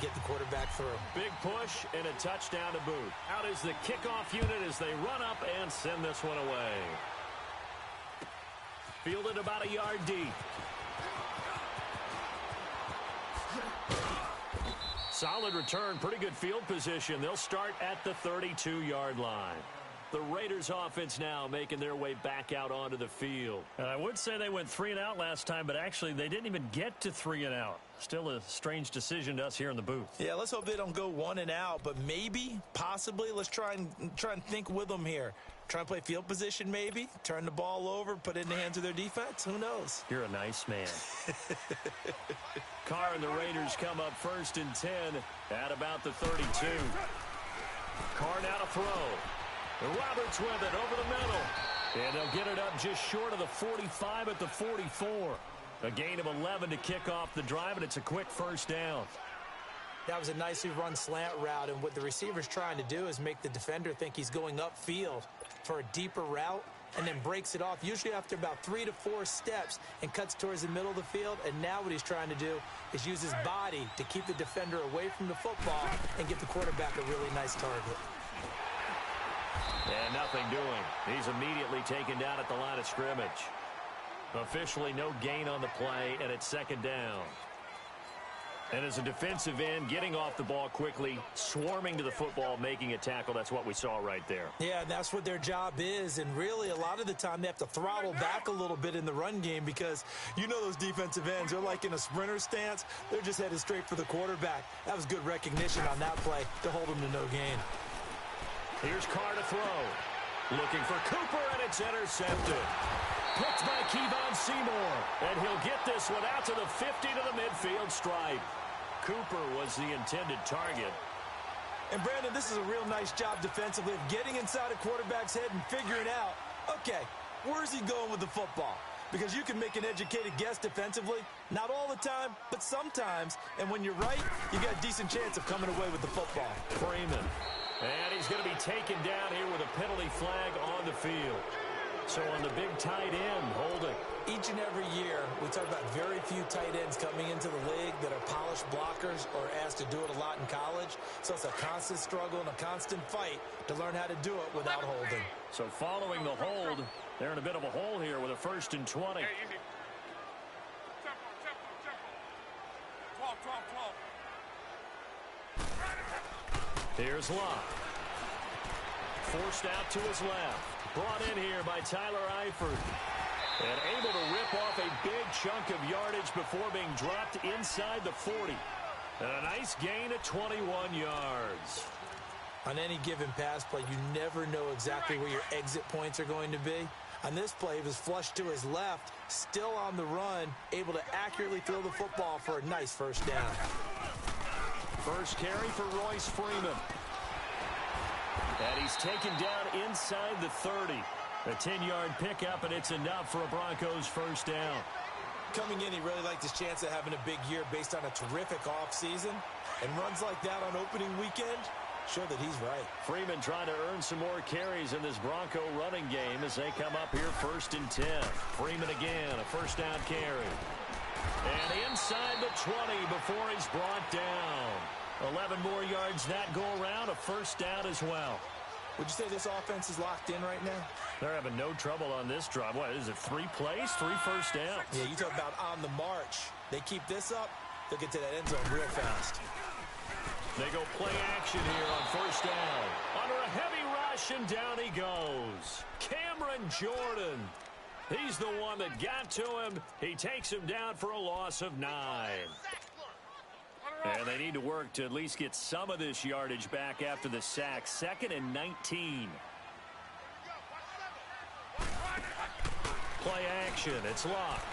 get the quarterback through. Big push and a touchdown to boot. Out is the kickoff unit as they run up and send this one away. Fielded about a yard deep. Solid return, pretty good field position. They'll start at the 32-yard line. The Raiders offense now making their way back out onto the field. And I would say they went 3 and out last time, but actually they didn't even get to 3 and out. Still a strange decision to us here in the booth. Yeah, let's hope they don't go 1 and out, but maybe, possibly, let's try and think with them here. Try and play field position maybe, turn the ball over, put it in the hands of their defense. Who knows? You're a nice man. Carr and the Raiders come up 1st and 10 at about the 32. Carr now to throw. Roberts with it over the middle. And they'll get it up just short of the 45 at the 44. A gain of 11 to kick off the drive, and it's a quick first down. That was a nicely run slant route, and what the receiver's trying to do is make the defender think he's going upfield for a deeper route, and then breaks it off, usually after about 3 to 4 steps, and cuts towards the middle of the field. And now what he's trying to do is use his body to keep the defender away from the football and get the quarterback a really nice target. And nothing doing. He's immediately taken down at the line of scrimmage. Officially no gain on the play, and it's 2nd down. And as a defensive end, getting off the ball quickly, swarming to the football, making a tackle, that's what we saw right there. Yeah, and that's what their job is. And really, a lot of the time, they have to throttle back a little bit in the run game because you know those defensive ends, they're like in a sprinter stance. They're just headed straight for the quarterback. That was good recognition on that play to hold them to no gain. Here's Carr to throw. Looking for Cooper, and it's intercepted. Picked by Kevon Seymour. And he'll get this one out to the 50 to the midfield stripe. Cooper was the intended target. And, Brandon, this is a real nice job defensively of getting inside a quarterback's head and figuring out, okay, where's he going with the football? Because you can make an educated guess defensively. Not all the time, but sometimes. And when you're right, you got a decent chance of coming away with the football. Freeman. And he's going to be taken down here with a penalty flag on the field. So on the big tight end, holding. Each and every year, we talk about very few tight ends coming into the league that are polished blockers or asked to do it a lot in college. So it's a constant struggle and a constant fight to learn how to do it without holding. So following the hold, they're in a bit of a hole here with a 1st and 20. Here's Locke. Forced out to his left. Brought in here by Tyler Eifert. And able to rip off a big chunk of yardage before being dropped inside the 40. And a nice gain of 21 yards. On any given pass play, you never know exactly where your exit points are going to be. On this play, he was flushed to his left, still on the run, able to accurately throw the football for a nice first down. First carry for Royce Freeman. And he's taken down inside the 30. A 10-yard pickup, and it's enough for a Broncos first down. Coming in, he really liked his chance of having a big year based on a terrific offseason. And runs like that on opening weekend show that he's right. Freeman trying to earn some more carries in this Bronco running game as they come up here 1st and 10. Freeman again, a first down carry. And inside the 20 before he's brought down. 11 more yards that go around, a first down as well. Would you say this offense is locked in right now? They're having no trouble on this drive. What is it, 3 plays, 3 first downs? Yeah, you talk about on the march. They keep this up, they'll get to that end zone real fast. They go play action here on first down. Under a heavy rush, and down he goes. Cameron Jordan. He's the one that got to him. He takes him down for a loss of 9. And they need to work to at least get some of this yardage back after the sack. 2nd and 19. Play action. It's Locke.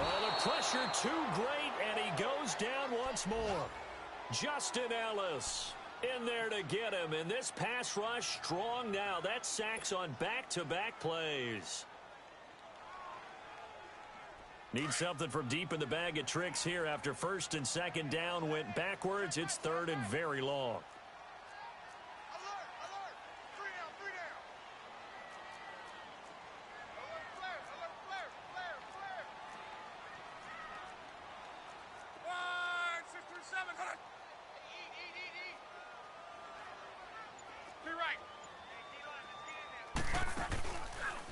Oh, the pressure too great, and he goes down once more. Justin Ellis in there to get him. And this pass rush strong now. That sacks on back-to-back plays. Need something from deep in the bag of tricks here after 1st and 2nd down went backwards. It's 3rd and very long.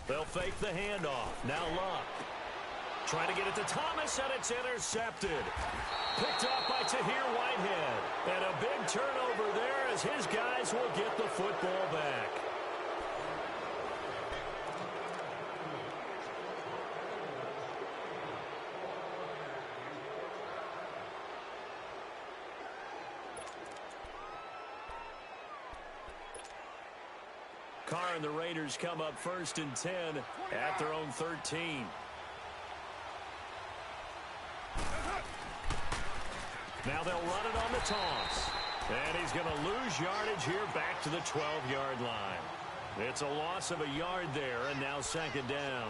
They'll fake the handoff. Now Luck. Trying to get it to Thomas, and it's intercepted. Picked off by Tahir Whitehead. And a big turnover there as his guys will get the football back. Carr and the Raiders come up 1st and 10 at their own 13. Now they'll run it on the toss. And he's going to lose yardage here back to the 12-yard line. It's a loss of a yard there, and now 2nd down.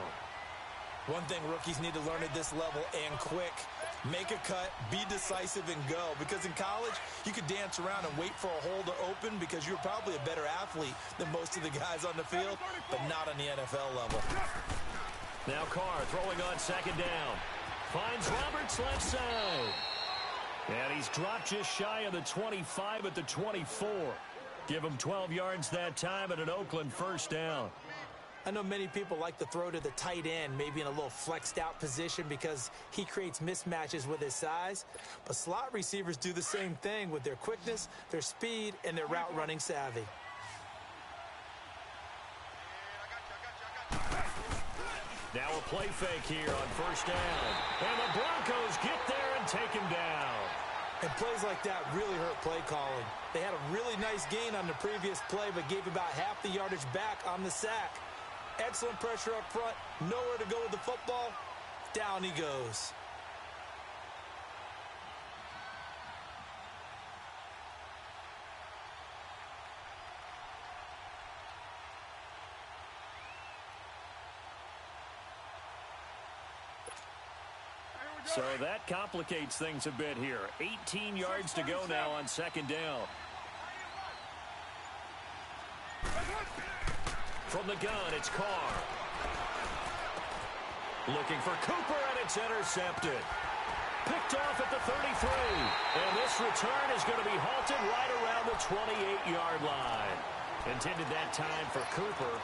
One thing rookies need to learn at this level, and quick. Make a cut, be decisive, and go. Because in college, you could dance around and wait for a hole to open because you're probably a better athlete than most of the guys on the field, but not on the NFL level. Now Carr throwing on 2nd down. Finds Roberts left side. And he's dropped just shy of the 25 at the 24. Give him 12 yards that time at an Oakland 1st down. I know many people like to throw to the tight end, maybe in a little flexed out position because he creates mismatches with his size. But slot receivers do the same thing with their quickness, their speed, and their route running savvy. Now a play fake here on 1st down. And the Broncos get there and take him down. And plays like that really hurt play calling. They had a really nice gain on the previous play, but gave about half the yardage back on the sack. Excellent pressure up front, nowhere to go with the football. Down he goes. So that complicates things a bit here. 18 yards to go now on 2nd down. From the gun, it's Carr. Looking for Cooper, and it's intercepted. Picked off at the 33. And this return is going to be halted right around the 28-yard line. Intended that time for Cooper.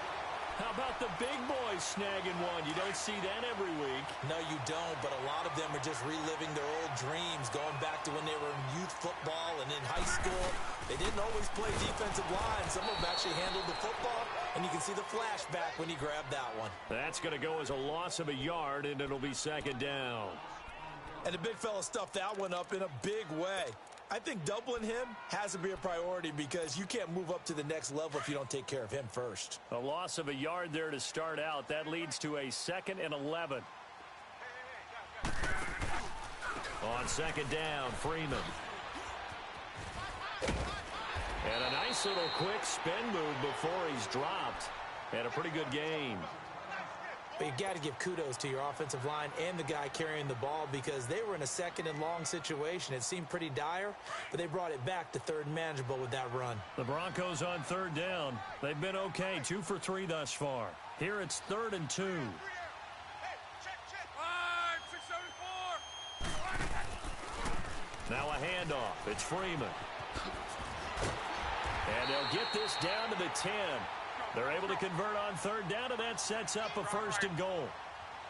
How about the big boys snagging one? You don't see that every week. No, you don't, but a lot of them are just reliving their old dreams, going back to when they were in youth football and in high school. They didn't always play defensive line. Some of them actually handled the football, and you can see the flashback when he grabbed that one. That's going to go as a loss of a yard, and it'll be 2nd down. And the big fella stuffed that one up in a big way. I think doubling him has to be a priority because you can't move up to the next level if you don't take care of him first. A loss of a yard there to start out. That leads to a 2nd and 11. On 2nd down, Freeman. And a nice little quick spin move before he's dropped. And a pretty good game. But you got to give kudos to your offensive line and the guy carrying the ball because they were in a 2nd and long situation. It seemed pretty dire, but they brought it back to 3rd and manageable with that run. The Broncos on 3rd down. They've been okay, 2 for 3 thus far. Here it's 3rd and 2. Now a handoff. It's Freeman. And they'll get this down to the 10. They're able to convert on 3rd down, and that sets up a 1st and goal.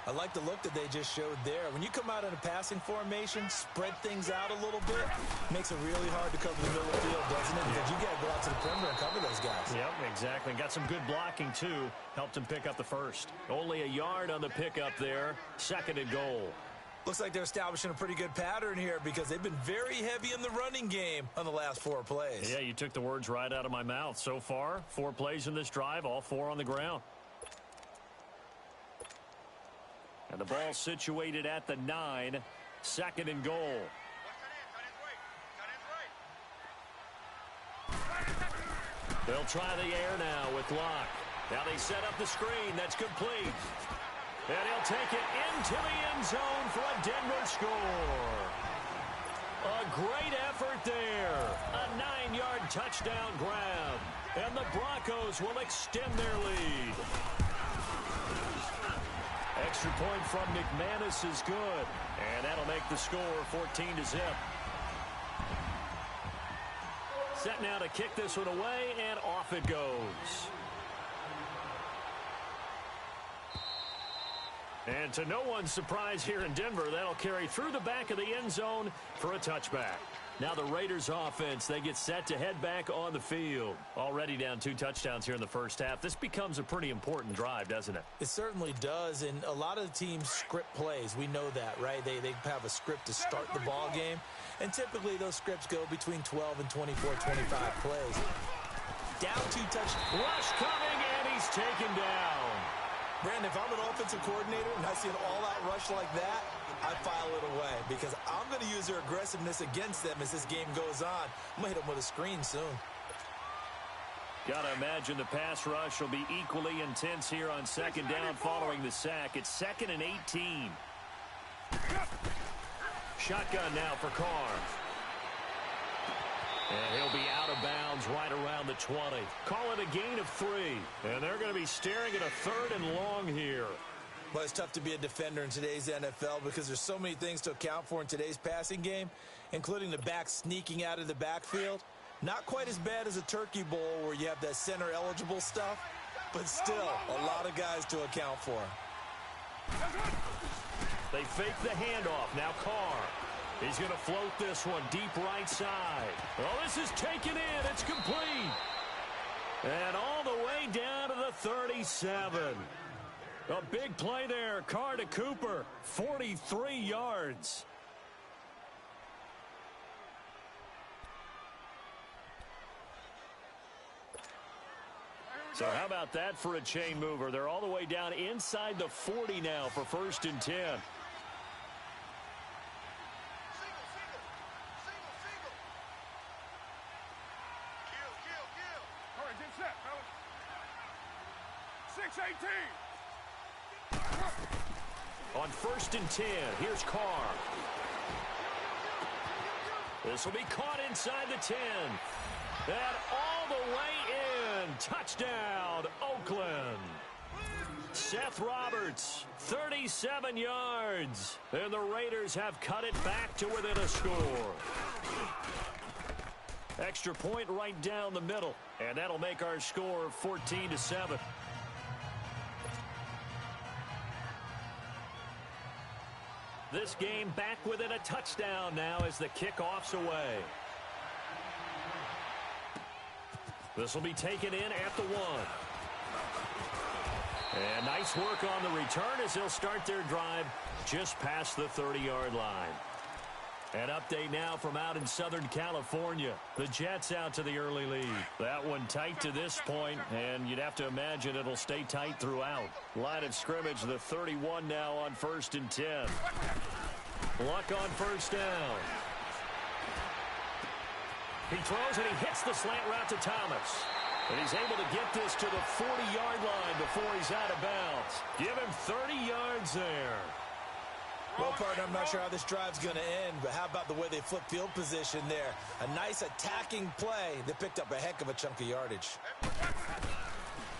I like the look that they just showed there. When you come out in a passing formation, spread things out a little bit, makes it really hard to cover the middle of the field, doesn't it? Because you got to go out to the perimeter and cover those guys. Yep, exactly. Got some good blocking, too. Helped him pick up the 1st. Only a yard on the pickup there. 2nd and goal. Looks like they're establishing a pretty good pattern here because they've been very heavy in the running game on the last 4 plays. Yeah, you took the words right out of my mouth. So far, 4 plays in this drive, all 4 on the ground. And the ball situated at the 9, 2nd and goal. They'll try the air now with Locke. Now they set up the screen. That's complete. And he'll take it into the end zone for a Denver score. A great effort there. A 9-yard touchdown grab. And the Broncos will extend their lead. Extra point from McManus is good. And that'll make the score 14-0. Set now to kick this one away, and off it goes. And to no one's surprise here in Denver, that'll carry through the back of the end zone for a touchback. Now the Raiders offense, they get set to head back on the field. Already down 2 touchdowns here in the first half. This becomes a pretty important drive, doesn't it? It certainly does, and a lot of the teams script plays. We know that, right? They have a script to start the ball game, and typically those scripts go between 12 and 24, 25 plays. Down 2 touchdowns. Rush coming, and he's taken down. Brandon, if I'm an offensive coordinator and I see an all-out rush like that, I file it away because I'm going to use their aggressiveness against them as this game goes on. I'm going to hit them with a screen soon. Got to imagine the pass rush will be equally intense here on second down following the sack. It's 2nd and 18. Shotgun now for Carr. And he'll be out of bounds right around the 20. Call it a gain of 3. And they're going to be staring at a 3rd and long here. Well, it's tough to be a defender in today's NFL because there's so many things to account for in today's passing game, including the back sneaking out of the backfield. Not quite as bad as a turkey bowl where you have that center-eligible stuff, but still a lot of guys to account for. They fake the handoff. Now Carr. He's going to float this one deep right side. Well, this is taken in. It's complete. And all the way down to the 37. A big play there. Carr to Cooper. 43 yards. So how about that for a chain mover? They're all the way down inside the 40 now for 1st and 10. On 1st and 10, here's Carr. This will be caught inside the 10. And all the way in. Touchdown, Oakland. Seth Roberts, 37 yards. And the Raiders have cut it back to within a score. Extra point right down the middle. And that'll make our score 14-7. This game back within a touchdown now as the kickoff's away. This will be taken in at the 1. And nice work on the return as they'll start their drive just past the 30-yard line. An update now from out in Southern California. The Jets out to the early lead. That one tight to this point, and you'd have to imagine it'll stay tight throughout. Line of scrimmage, the 31 now on 1st and 10. Luck on 1st down. He throws and he hits the slant route to Thomas. And he's able to get this to the 40-yard line before he's out of bounds. Give him 30 yards there. Well, partner, I'm not sure how this drive's going to end, but how about the way they flip field position there? A nice attacking play that picked up a heck of a chunk of yardage.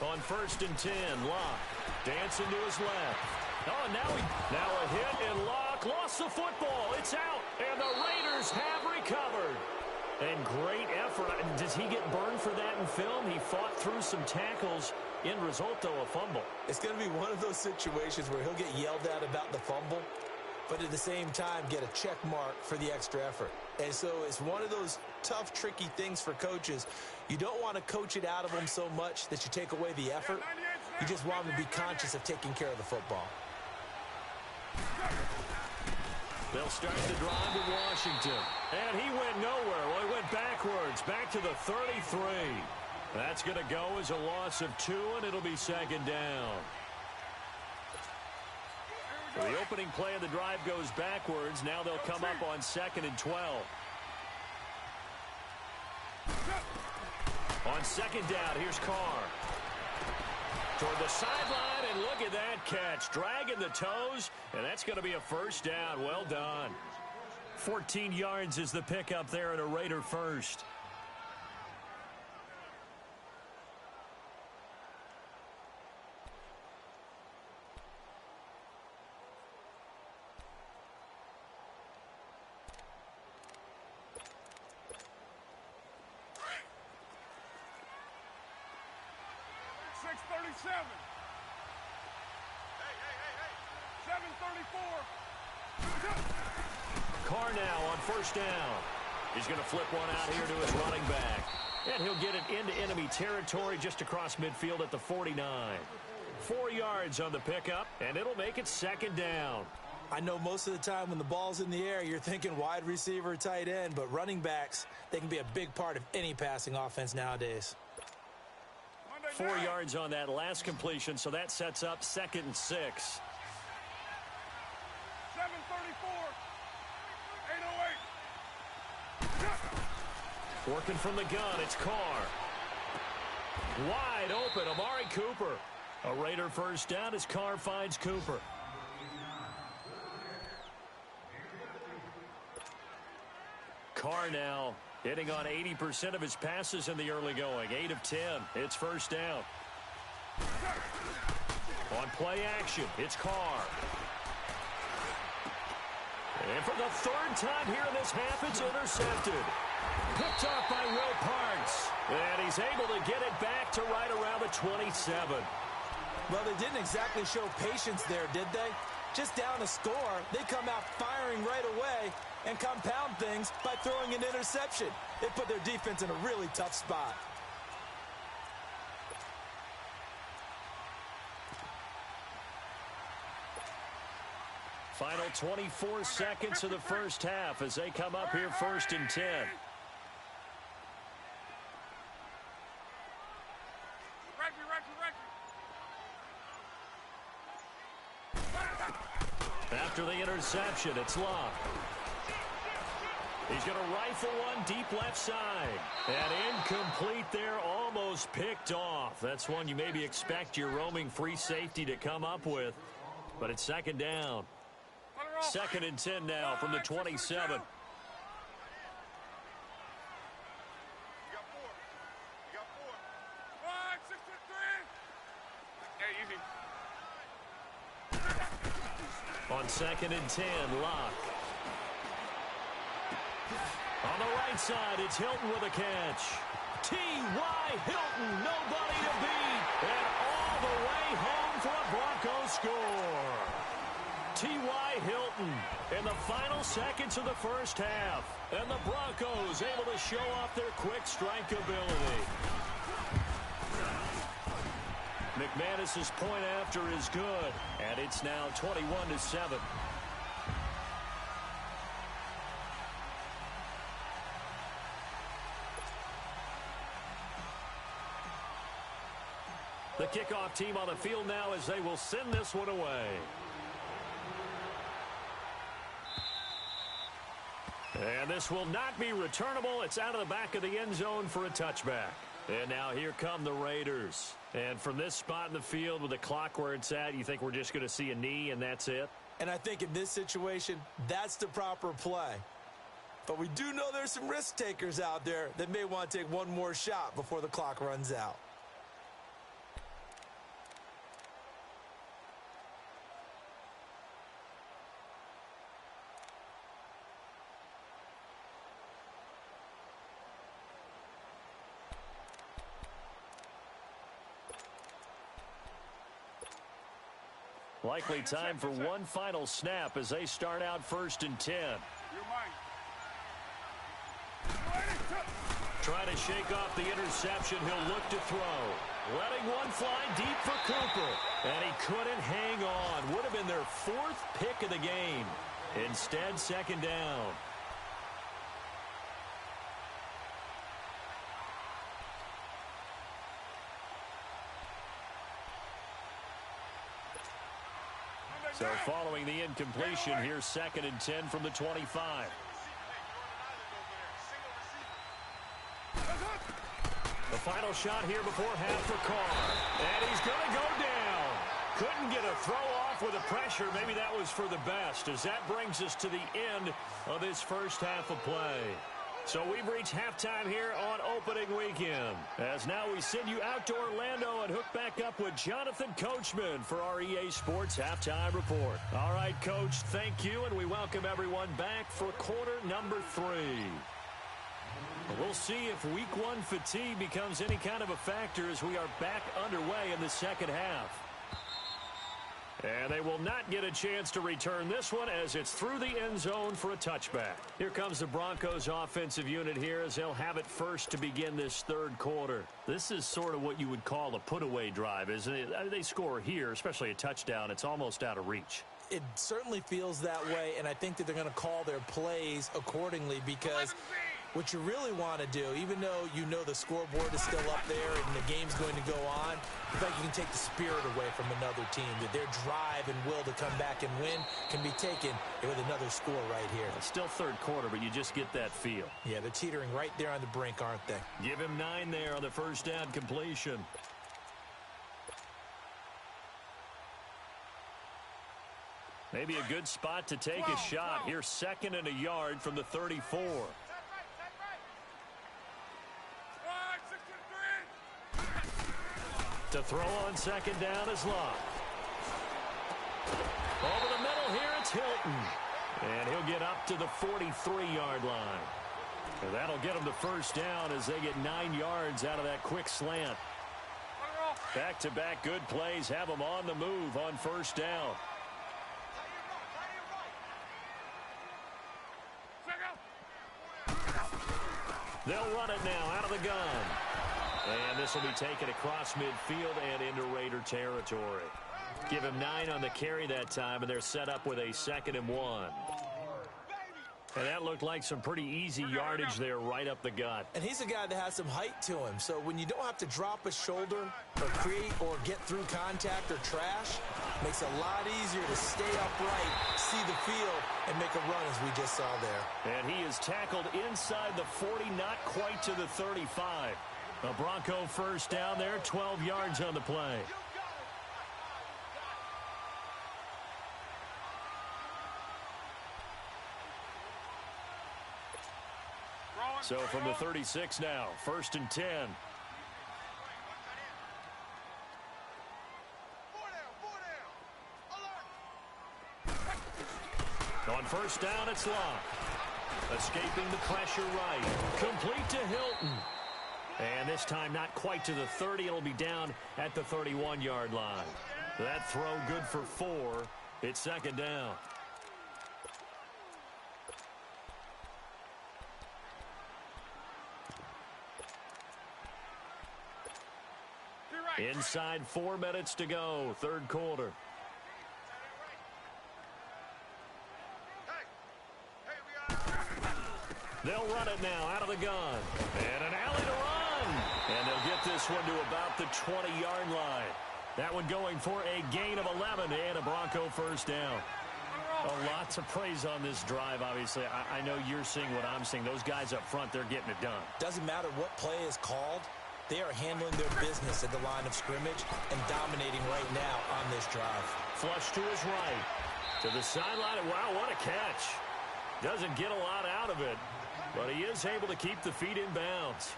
On 1st and 10, Locke dancing to his left. Oh, now a hit, and Locke lost the football. It's out, and the Raiders have recovered. And great effort. Does he get burned for that in film? He fought through some tackles. End result, though, a fumble. It's going to be one of those situations where he'll get yelled at about the fumble, but at the same time get a check mark for the extra effort. And so it's one of those tough, tricky things for coaches. You don't want to coach it out of them so much that you take away the effort. You just want them to be conscious of taking care of the football. They'll start the drive to Washington. And he went nowhere. Well, he went backwards, back to the 33. That's going to go as a loss of 2, and it'll be 2nd down. The opening play of the drive goes backwards. Now they'll come up on 2nd and 12. On 2nd down, here's Carr. Toward the sideline, and look at that catch. Dragging the toes, and that's going to be a 1st down. Well done. 14 yards is the pickup there at a Raider 1st. 7. Hey. 7:34. Carr now on first down. He's going to flip one out here to his running back. And he'll get it into enemy territory just across midfield at the 49. 4 yards on the pickup, and it'll make it second down. I know most of the time when the ball's in the air, you're thinking wide receiver, tight end, but running backs, they can be a big part of any passing offense nowadays. 4 yards on that last completion, so that sets up 2nd and 6. 7:34. 8:08. Working from the gun, it's Carr. Wide open, Amari Cooper. A Raider first down as Carr finds Cooper. Carr now hitting on 80% of his passes in the early going. 8 of 10. It's first down. On play action, it's Carr. And for the 3rd time here in this half, it's intercepted. Picked off by Will Parks. And he's able to get it back to right around the 27. Well, they didn't exactly show patience there, did they? Just down a score, they come out firing right away and compound things by throwing an interception. It put their defense in a really tough spot. Final 24 seconds of the first half as they come up here 1st and 10. After the interception, it's Locke. He's going to rifle one deep left side. And incomplete there, almost picked off. That's one you maybe expect your roaming free safety to come up with. But it's 2nd down. 2nd and 10 now from the 27. On 2nd and 10, Locke. On the right side, it's Hilton with a catch. T.Y. Hilton, nobody to beat. And all the way home for a Broncos score. T.Y. Hilton in the final seconds of the first half. And the Broncos able to show off their quick strike ability. McManus's point after is good. And it's now 21-7. The kickoff team on the field now as they will send this one away. And this will not be returnable. It's out of the back of the end zone for a touchback. And now here come the Raiders. And from this spot in the field with the clock where it's at, you think we're just going to see a knee and that's it? And I think in this situation, that's the proper play. But we do know there's some risk takers out there that may want to take one more shot before the clock runs out. Likely time for one final snap as they start out 1st and 10. Trying to shake off the interception. He'll look to throw. Letting one fly deep for Cooper. And he couldn't hang on. Would have been their 4th pick of the game. Instead, 2nd down. So following the incompletion, here's 2nd and 10 from the 25. The final shot here before half for Carr. And he's going to go down. Couldn't get a throw off with the pressure. Maybe that was for the best, as that brings us to the end of this first half of play. So we've reached halftime here on opening weekend. As now we send you out to Orlando and hook back up with Jonathan Coachman for our EA Sports Halftime Report. All right, Coach, thank you, and we welcome everyone back for quarter number 3. We'll see if week one fatigue becomes any kind of a factor as we are back underway in the second half. And they will not get a chance to return this one as it's through the end zone for a touchback. Here comes the Broncos offensive unit here as they'll have it first to begin this third quarter. This is sort of what you would call a put-away drive, isn't it? They score here, especially a touchdown. It's almost out of reach. It certainly feels that way, and I think that they're going to call their plays accordingly because what you really want to do, even though you know the scoreboard is still up there and the game's going to go on, I think you can take the spirit away from another team, that their drive and will to come back and win can be taken with another score right here. It's still third quarter, but you just get that feel. Yeah, they're teetering right there on the brink, aren't they? Give him 9 there on the first down completion. Maybe a good spot to take a shot. Here's 2nd and a yard from the 34. To throw on 2nd down is Locke. Over the middle here, it's Hilton. And he'll get up to the 43-yard line. And that'll get him the first down as they get 9 yards out of that quick slant. Back-to-back good plays have them on the move on first down. They'll run it now out of the gun. And this will be taken across midfield and into Raider territory. Give him 9 on the carry that time, and they're set up with a 2nd and 1. And that looked like some pretty easy yardage there right up the gut. And he's a guy that has some height to him. So when you don't have to drop a shoulder or create or get through contact or trash, makes it a lot easier to stay upright, see the field, and make a run as we just saw there. And he is tackled inside the 40, not quite to the 35. A Bronco first down there, 12 yards on the play. So from the 36 now, 1st and 10. On first down, it's Locke. Escaping the pressure right. Complete to Hilton. And this time not quite to the 30. It'll be down at the 31-yard line. That throw good for 4. It's 2nd down. Inside 4 minutes to go, third quarter. They'll run it now out of the gun. And an alley to run. And they'll get this one to about the 20-yard line. That one going for a gain of 11 and a Bronco first down. Lots of praise on this drive, obviously. I know you're seeing what I'm seeing. Those guys up front, they're getting it done. Doesn't matter what play is called. They are handling their business at the line of scrimmage and dominating right now on this drive. Flush to his right. To the sideline. Wow, what a catch. Doesn't get a lot out of it, but he is able to keep the feet in bounds.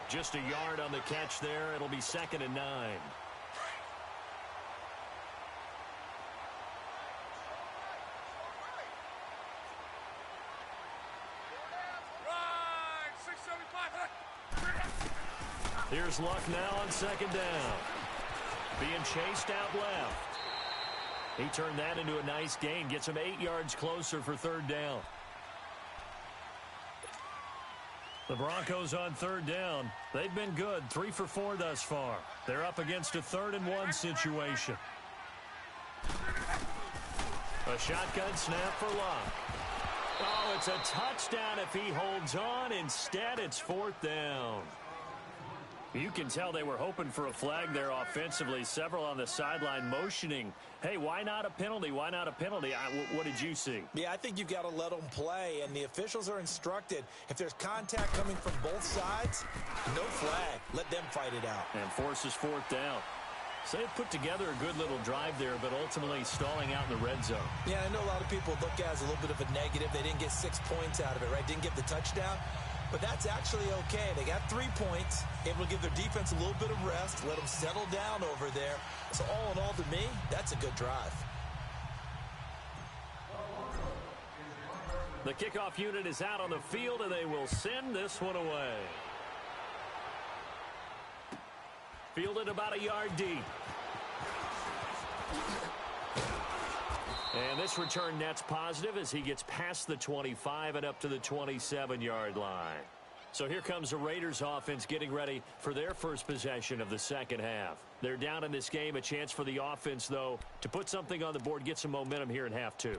Just a yard on the catch there. It'll be 2nd and 9. Here's Luck now on 2nd down. Being chased out left. He turned that into a nice gain. Gets him 8 yards closer for 3rd down. The Broncos on 3rd down. They've been good. 3 for 4 thus far. They're up against a 3rd and 1 situation. A shotgun snap for Luck. Oh, it's a touchdown if he holds on. Instead, it's 4th down. You can tell they were hoping for a flag there offensively. Several on the sideline motioning. Hey, why not a penalty? Why not a penalty? What did you see? Yeah, I think you've got to let them play, and the officials are instructed. If there's contact coming from both sides, no flag. Let them fight it out. And forces 4th down. So they've put together a good little drive there, but ultimately stalling out in the red zone. Yeah, I know a lot of people look at it as a little bit of a negative. They didn't get 6 points out of it, right? Didn't get the touchdown. But that's actually okay. They got 3 points, able to give their defense a little bit of rest, let them settle down over there. So all in all, to me, that's a good drive. The kickoff unit is out on the field, and they will send this one away. Fielded about a yard deep. And this return net's positive as he gets past the 25 and up to the 27-yard line. So here comes the Raiders offense getting ready for their first possession of the second half. They're down in this game. A chance for the offense, though, to put something on the board, get some momentum here in half two.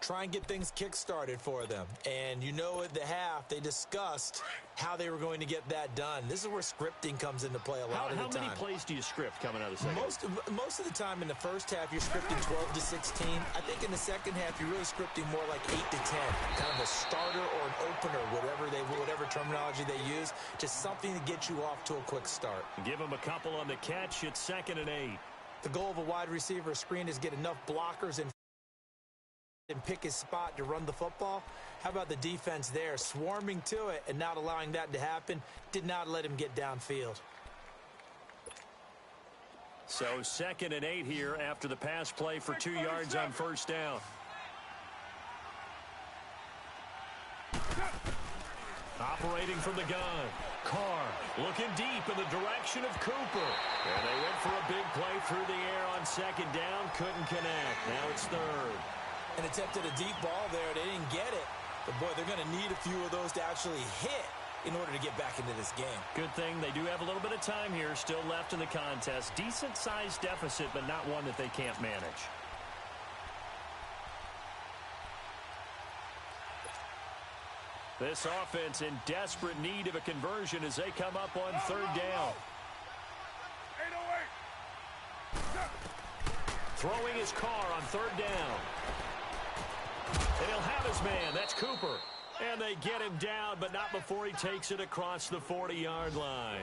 Try and get things kick-started for them. And you know at the half, they discussed how they were going to get that done. This is where scripting comes into play a lot of the time. How many plays do you script coming out of the second? Most of the time in the first half, you're scripting 12 to 16. I think in the second half, you're really scripting more like 8 to 10. Kind of a starter or an opener, whatever terminology they use. Just something to get you off to a quick start. Give them a couple on the catch. It's 2nd and 8. The goal of a wide receiver screen is get enough blockers and pick his spot to run the football. How about the defense there, swarming to it and not allowing that to happen? Did not let him get downfield. So 2nd and 8 here after the pass play for 2 yards on first down. Operating from the gun. Carr looking deep in the direction of Cooper. And they went for a big play through the air on 2nd down. Couldn't connect. Now it's 3rd. And attempted a deep ball there. They didn't get it. But, boy, they're going to need a few of those to actually hit in order to get back into this game. Good thing they do have a little bit of time here still left in the contest. Decent-sized deficit, but not one that they can't manage. This offense in desperate need of a conversion as they come up on 3rd down. 808. Throwing his Carr on 3rd down. And he'll have his man. That's Cooper. And they get him down, but not before he takes it across the 40-yard line.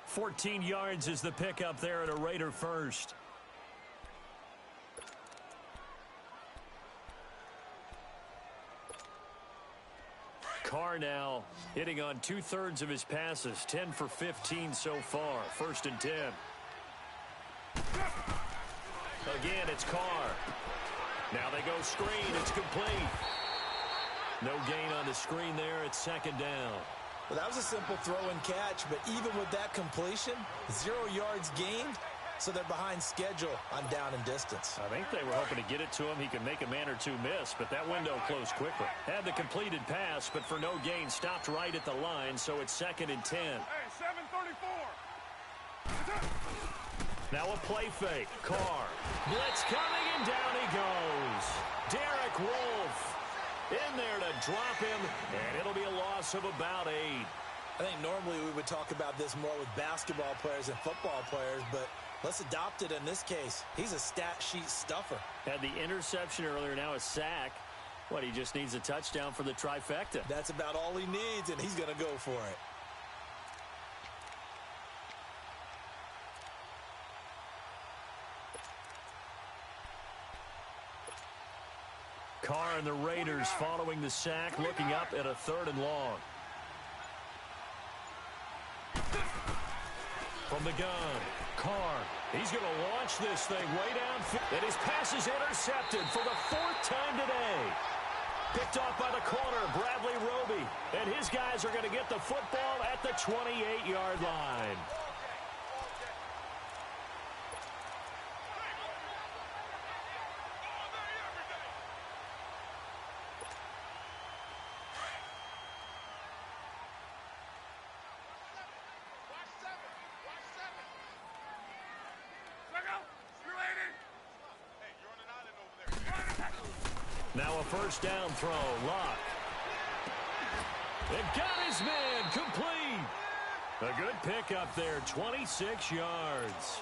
14 yards is the pickup there at a Raider first. Carr now hitting on 2/3 of his passes. 10 for 15 so far. 1st and 10. Again, it's Carr. Now they go screen. It's complete. No gain on the screen there. It's 2nd down. Well, that was a simple throw and catch, but even with that completion, 0 yards gained, so they're behind schedule on down and distance. I think they were hoping to get it to him. He could make a man or two miss, but that window closed quickly. Had the completed pass, but for no gain, stopped right at the line, so it's 2nd and 10. Hey, 734. Now a play fake. Carr. Blitz coming, and down he goes. Derek Wolfe in there to drop him, and it'll be a loss of about 8. I think normally we would talk about this more with basketball players and football players, but let's adopt it in this case. He's a stat sheet stuffer. Had the interception earlier, now a sack. What, he just needs a touchdown for the trifecta. That's about all he needs, and he's going to go for it. Carr and the Raiders following the sack, looking up at a 3rd and long. From the gun, Carr. He's going to launch this thing way downfield. And his pass is intercepted for the 4th time today. Picked off by the corner, Bradley Roby. And his guys are going to get the football at the 28-yard line. Now a 1st down throw. Locke. And got his man complete. A good pickup there. 26 yards.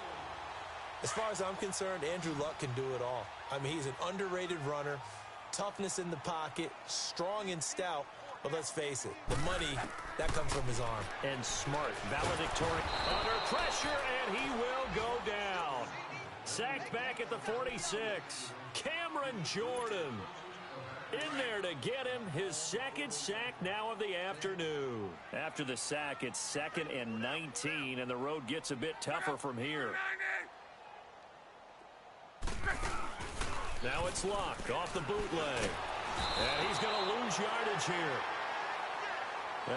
As far as I'm concerned, Andrew Luck can do it all. I mean, he's an underrated runner. Toughness in the pocket. Strong and stout. But let's face it, the money, that comes from his arm. And smart. Valedictorian. Under pressure, and he will go down. Sacked back at the 46. Cameron Jordan in there to get him his 2nd sack now of the afternoon. After the sack, it's 2nd and 19, and the road gets a bit tougher from here. Now it's Locke off the bootleg. And he's going to lose yardage here,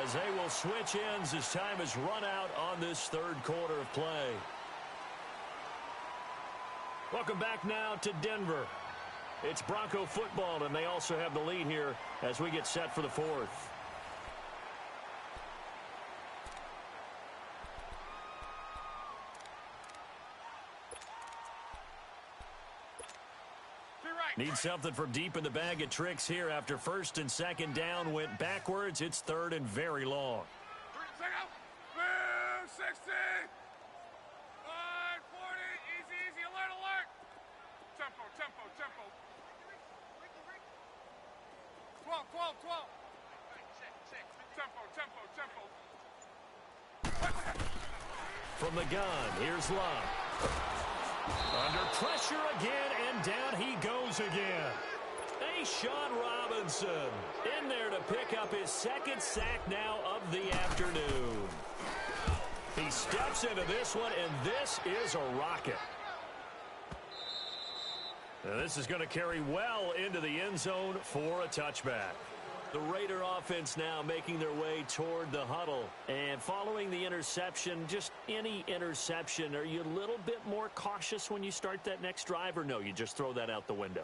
as they will switch ends as time has run out on this third quarter of play. Welcome back now to Denver. It's Bronco football, and they also have the lead here as we get set for the fourth. Need something from deep in the bag of tricks here after first and second down went backwards. It's third and very long. 60. 40. Easy. Alert. Tempo. 12. Tempo. From the gun, here's Love. Under pressure again, and down he goes again. Sean Robinson in there to pick up his second sack now of the afternoon. He steps into this one, and this is a rocket. Now this is going to carry well into the end zone for a touchback. The Raider offense now making their way toward the huddle. And following the interception, just any interception, are you a little bit more cautious when you start that next drive, or no, you just throw that out the window?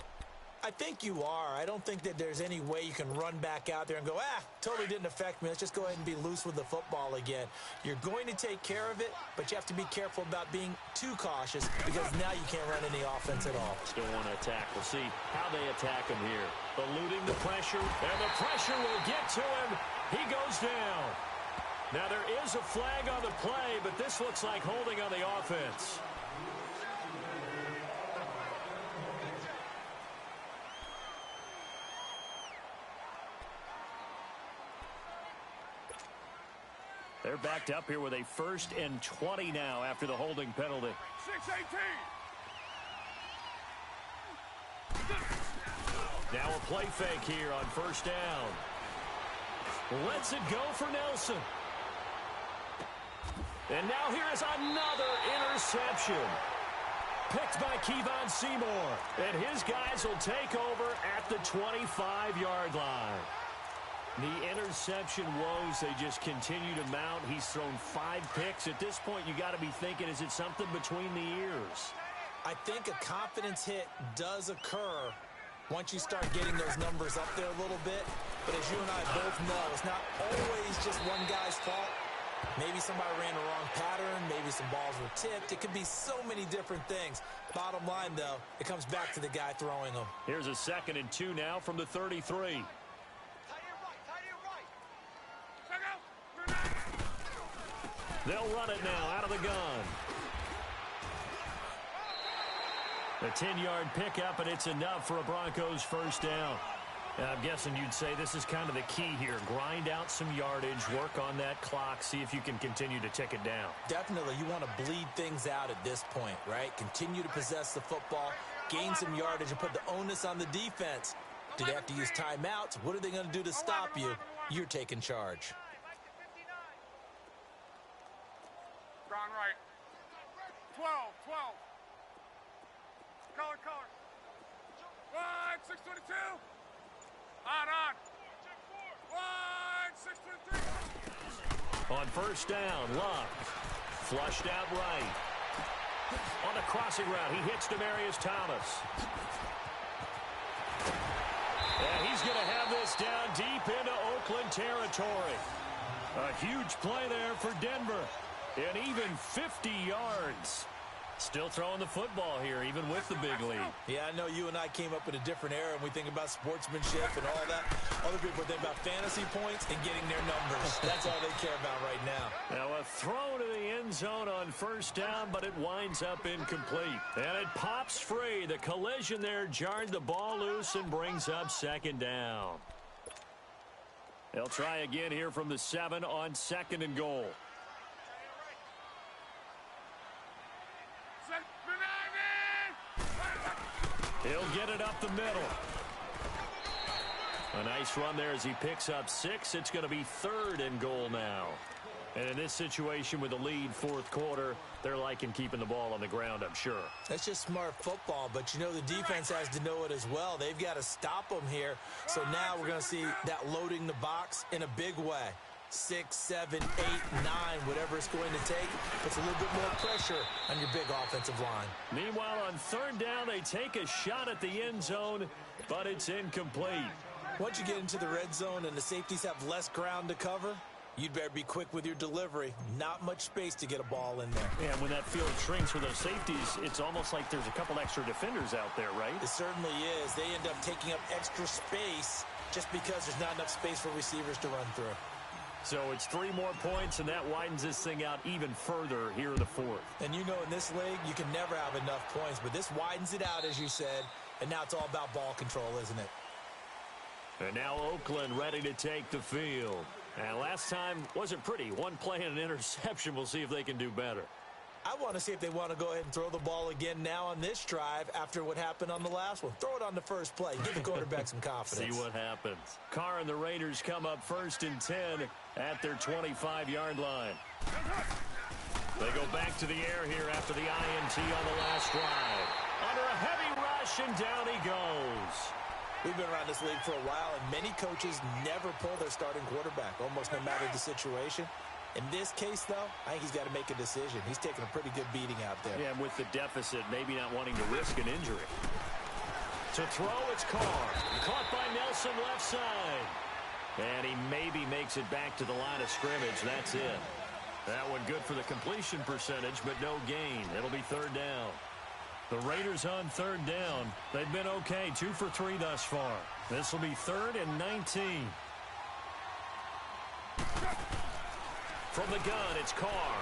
I think you are. I don't think that there's any way you can run back out there and go, totally didn't affect me. Let's just go ahead and be loose with the football again. You're going to take care of it, but you have to be careful about being too cautious because now you can't run any offense at all. Still want to attack. We'll see how they attack him here. Eluding the pressure, and the pressure will get to him. He goes down. Now there is a flag on the play, but this looks like holding on the offense. They're backed up here with a 1st and 20 now after the holding penalty. 6-18. Now a play fake here on first down. Lets it go for Nelson. And now here is another interception. Picked by Kevon Seymour. And his guys will take over at the 25-yard line. The interception woes, they just continue to mount. He's thrown 5 picks. At this point, you got to be thinking, is it something between the ears? I think a confidence hit does occur once you start getting those numbers up there a little bit. But as you and I both know, it's not always just one guy's fault. Maybe somebody ran the wrong pattern. Maybe some balls were tipped. It could be so many different things. Bottom line, though, it comes back to the guy throwing them. Here's a 2nd and 2 now from the 33. They'll run it now out of the gun. A 10-yard pickup, and it's enough for a Broncos first down. And I'm guessing you'd say this is kind of the key here. Grind out some yardage, work on that clock, see if you can continue to tick it down. Definitely. You want to bleed things out at this point, right? Continue to possess the football, gain some yardage, and put the onus on the defense. Do they have to use timeouts? What are they going to do to stop you? You're taking charge. Ground right. 12. Color. 622. On. 623. On first down, Love. Flushed out right. On the crossing route, he hits Demaryius Thomas. And he's going to have this down deep into Oakland territory. A huge play there for Denver. And even 50 yards. Still throwing the football here, even with the big lead. Yeah, I know you and I came up in a different era, and we think about sportsmanship and all that. Other people think about fantasy points and getting their numbers. That's all they care about right now. Now a throw to the end zone on first down, but it winds up incomplete. And it pops free. The collision there jarred the ball loose and brings up 2nd down. They'll try again here from the 7 on 2nd and goal. He'll get it up the middle. A nice run there as he picks up 6. It's going to be 3rd and goal now. And in this situation with the lead fourth quarter, they're liking keeping the ball on the ground, I'm sure. That's just smart football, but you know the defense has to know it as well. They've got to stop them here. So now we're going to see that loading the box in a big way. 6, 7, 8, 9, whatever it's going to take, puts a little bit more pressure on your big offensive line. Meanwhile, on third down, they take a shot at the end zone, but it's incomplete. Once you get into the red zone and the safeties have less ground to cover, you'd better be quick with your delivery. Not much space to get a ball in there. Yeah, when that field shrinks for those safeties, it's almost like there's a couple extra defenders out there, right? It certainly is. They end up taking up extra space just because there's not enough space for receivers to run through. So it's 3 more points, and that widens this thing out even further here in the fourth. And you know in this league, you can never have enough points, but this widens it out, as you said, and now it's all about ball control, isn't it? And now Oakland ready to take the field. And last time wasn't pretty. One play and an interception. We'll see if they can do better. I want to see if they want to go ahead and throw the ball again now on this drive after what happened on the last one. Throw it on the first play. Give the quarterback some confidence. See what happens. Carr and the Raiders come up 1st and 10 at their 25-yard line. They go back to the air here after the INT on the last drive. Under a heavy rush, and down he goes. We've been around this league for a while, and many coaches never pull their starting quarterback, almost no matter the situation. In this case, though, I think he's got to make a decision. He's taking a pretty good beating out there. Yeah, and with the deficit, maybe not wanting to risk an injury. To throw, it's Carr. Caught by Nelson left side. And he maybe makes it back to the line of scrimmage. That's it. That one good for the completion percentage, but no gain. It'll be 3rd down. The Raiders on 3rd down. They've been okay, 2 for 3 thus far. This will be 3rd and 19. From the gun, it's Carr.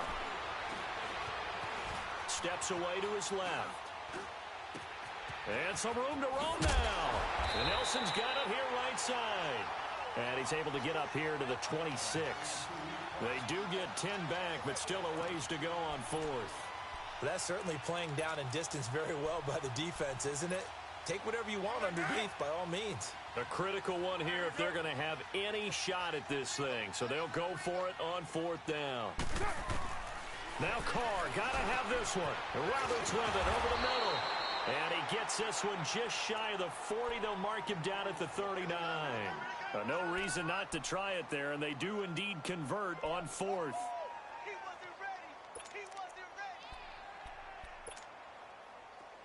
Steps away to his left. And some room to roam now. And Nelson's got it here right side. And he's able to get up here to the 26. They do get 10 back, but still a ways to go on 4th. That's certainly playing down in distance very well by the defense, isn't it? Take whatever you want underneath, by all means. A critical one here if they're going to have any shot at this thing. So they'll go for it on 4th down. Now Carr, got to have this one. Roberts with it over the middle. And he gets this one just shy of the 40. They'll mark him down at the 39. No reason not to try it there, and they do indeed convert on 4th.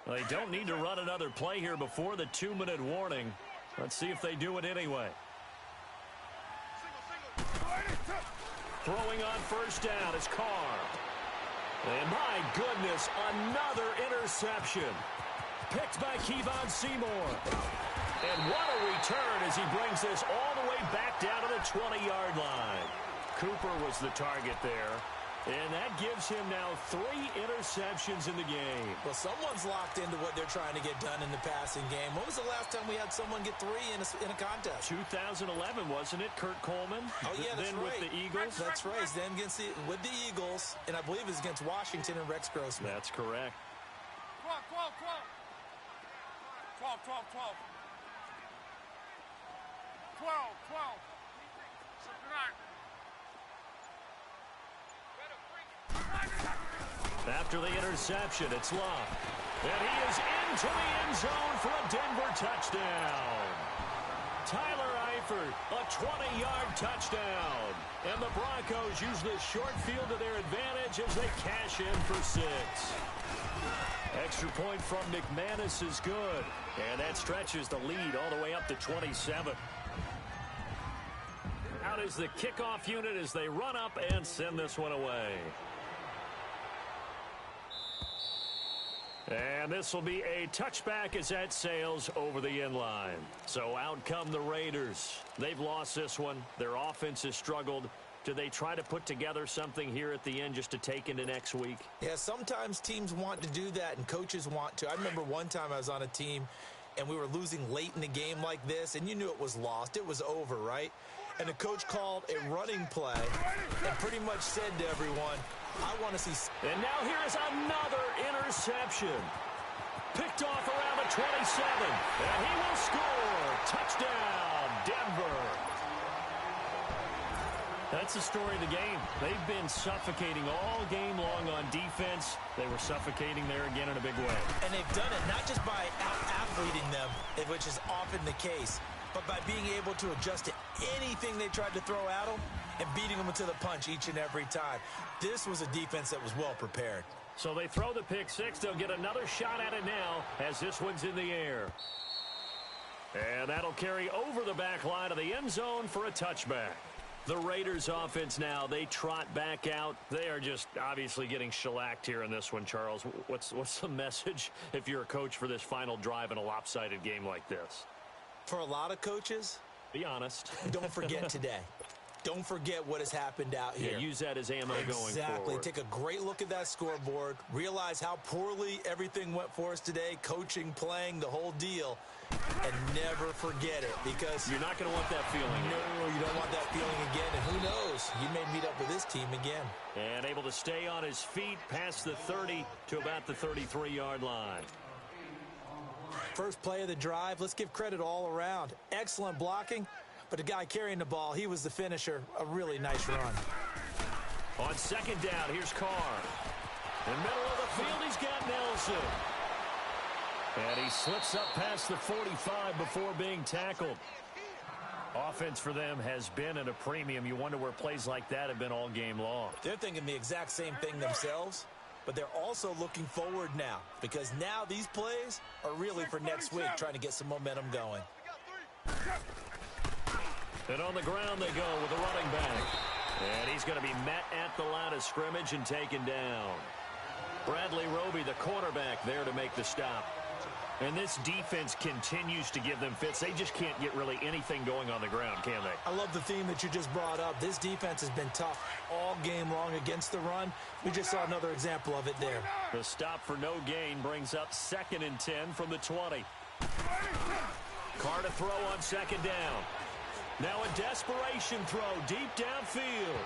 They don't need to run another play here before the 2-minute warning. Let's see if they do it anyway. Throwing on 1st down is Carr. And my goodness, another interception. Picked by Kevon Seymour. And what a return as he brings this all the way back down to the 20-yard line. Cooper was the target there. And that gives him now 3 interceptions in the game. Well, someone's locked into what they're trying to get done in the passing game. When was the last time we had someone get 3 in a contest? 2011, wasn't it? Kurt Coleman? Oh, yeah, that's then right. With the Eagles? That's right. Then with the Eagles, and I believe it's against Washington and Rex Grossman. That's correct. 12, 12, 12. 12, 12, 12. 12, 12. 9. After the interception, it's Love. And he is into the end zone for a Denver touchdown. Tyler Eifert, a 20-yard touchdown. And the Broncos use the short field to their advantage as they cash in for 6. Extra point from McManus is good. And that stretches the lead all the way up to 27. Out is the kickoff unit as they run up and send this one away. And this will be a touchback as that sails over the end line. So out come the Raiders. They've lost this one. Their offense has struggled. Do they try to put together something here at the end just to take into next week? Yeah, sometimes teams want to do that and coaches want to. I remember one time I was on a team and we were losing late in the game like this, and you knew it was lost. It was over, right? And the coach called a running play and pretty much said to everyone, I want to see... And now here is another interception. Picked off around the 27. And he will score. Touchdown, Denver. That's the story of the game. They've been suffocating all game long on defense. They were suffocating there again in a big way. And they've done it not just by out-athleting them, which is often the case, but by being able to adjust to anything they tried to throw at them and beating them to the punch each and every time. This was a defense that was well prepared. So they throw the pick six. They'll get another shot at it now as this one's in the air. And that'll carry over the back line of the end zone for a touchback. The Raiders offense now, they trot back out. They are just obviously getting shellacked here in this one, Charles. What's the message if you're a coach for this final drive in a lopsided game like this? For a lot of coaches, be honest. Don't forget today. Don't forget what has happened out here. Yeah, use that as ammo going forward. Exactly. Take a great look at that scoreboard. Realize how poorly everything went for us today. Coaching, playing, the whole deal. And never forget it, because you're not going to want that feeling. No, you don't want that feeling again. And who knows? You may meet up with this team again. And able to stay on his feet past the 30 to about the 33-yard line. First play of the drive. Let's give credit all around. Excellent blocking. But the guy carrying the ball, he was the finisher. A really nice run. On second down, here's Carr. In the middle of the field, he's got Nelson. And he slips up past the 45 before being tackled. Offense for them has been at a premium. You wonder where plays like that have been all game long. They're thinking the exact same thing themselves, but they're also looking forward now, because now these plays are really for next week, trying to get some momentum going. And on the ground they go with a running back. And he's going to be met at the line of scrimmage and taken down. Bradley Roby, the quarterback, there to make the stop. And this defense continues to give them fits. They just can't get really anything going on the ground, can they? I love the theme that you just brought up. This defense has been tough all game long against the run. We just saw another example of it there. The stop for no gain brings up 2nd and 10 from the 20. Carr to throw on second down. Now a desperation throw deep downfield.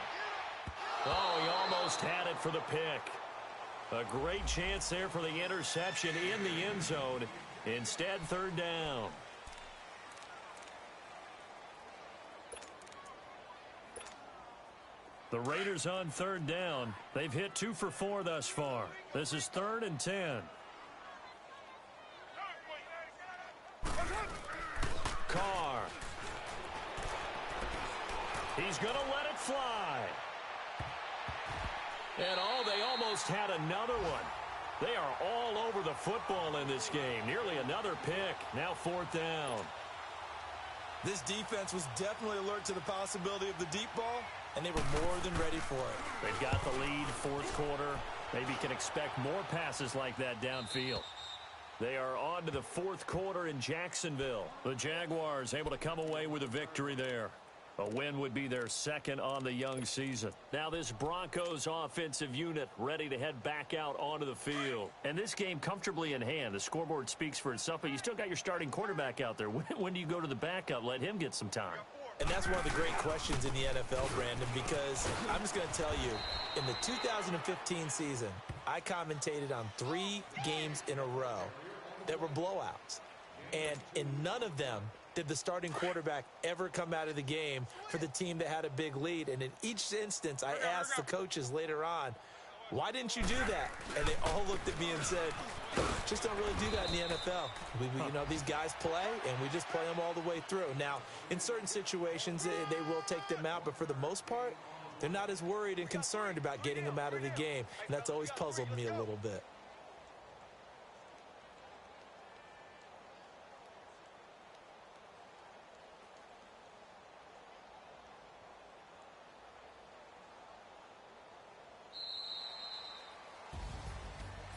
Oh, he almost had it for the pick. A great chance there for the interception in the end zone. Instead, third down. The Raiders on third down. They've hit 2 for 4 thus far. This is 3rd and 10. Carr. He's going to let it fly. And they almost had another one. They are all over the football in this game. Nearly another pick. Now 4th down. This defense was definitely alert to the possibility of the deep ball, and they were more than ready for it. They've got the lead, 4th quarter. Maybe can expect more passes like that downfield. They are on to the 4th quarter in Jacksonville. The Jaguars able to come away with a victory there. A win would be their 2nd on the young season. Now this Broncos offensive unit ready to head back out onto the field. And this game comfortably in hand. The scoreboard speaks for itself, but you still got your starting quarterback out there. When do you go to the backup? Let him get some time. And that's one of the great questions in the NFL, Brandon, because I'm just going to tell you, in the 2015 season, I commentated on 3 games in a row that were blowouts. And in none of them did the starting quarterback ever come out of the game for the team that had a big lead. And in each instance, I asked the coaches later on, why didn't you do that? And they all looked at me and said, just don't really do that in the NFL. You know, these guys play, and we just play them all the way through. Now, in certain situations, they will take them out, but for the most part, they're not as worried and concerned about getting them out of the game. And that's always puzzled me a little bit.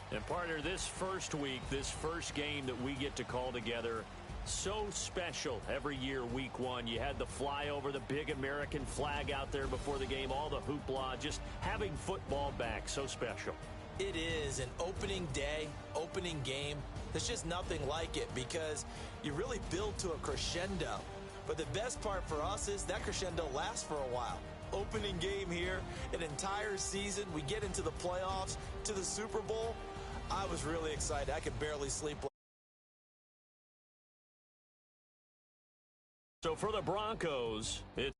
And partner, this first week, this first game that we get to call together, so special every year, week 1. You had the flyover, the big American flag out there before the game, all the hoopla, just having football back, so special. It is an opening day, opening game. There's just nothing like it because you really build to a crescendo. But the best part for us is that crescendo lasts for a while. Opening game here, an entire season. We get into the playoffs, to the Super Bowl. I was really excited. I could barely sleep. So for the Broncos, it's